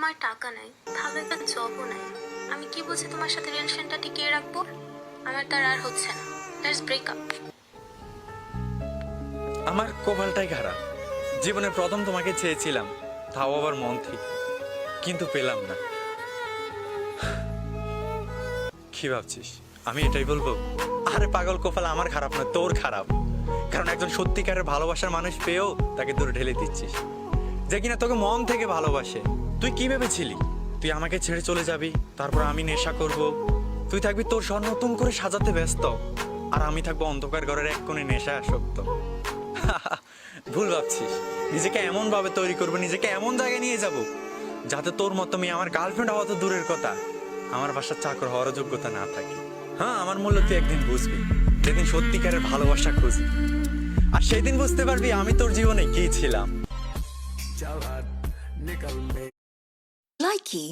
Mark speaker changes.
Speaker 1: তোমার টাকা নাই, ভালো একটা জবও নাই, আমি কি বলছি তোমার সাথে রিলেশনটা টিকিয়ে রাখবো? আমার তার আর হচ্ছে না। Let's break up.
Speaker 2: আমার কপালটাই খারাপ। জীবনে প্রথম তোমাকে চেয়েছিলাম, তাও আবার মন থেকে, কিন্তু পেলাম না। কি ভাবছিস আমি এটাই বলবো? আরে পাগল, কপাল আমার খারাপ না, তোর খারাপ। কারণ একজন সত্যিকারের ভালোবাসার মানুষ পেয়েও তাকে দূরে ঢেলে দিচ্ছিস, যে কিনা তোকে মন থেকে ভালোবাসে। তুই কি ভেবেছিলি তুই আমাকে ছেড়ে চলে যাবি, তারপর আমি নেশা করব, তুই থাকবি তোর স্বর নতুন করে সাজাতে ব্যস্ত, আর আমি থাকবো অন্ধকার ঘরের এক কোণে নেশা আসক্ত। ভুল ভাবছিস। নিজেকে এমন ভাবে তৈরি করবো, নিজেকে এমন জায়গায় নিয়ে যাব যাতে তোর মতো মেয়ে আমার গার্লফ্রেন্ড হওয়া তো দূরের কথা, আমার বাসার চাকর হওয়ার যোগ্যতা না থাকে। হ্যাঁ, আমার মূল্য তুই একদিন বুঝবি, যেদিন সত্যিকারের ভালোবাসা খুঁজবি। আর সেদিন বুঝতে পারবি আমি তোর জীবনে কি ছিলাম।
Speaker 3: Likey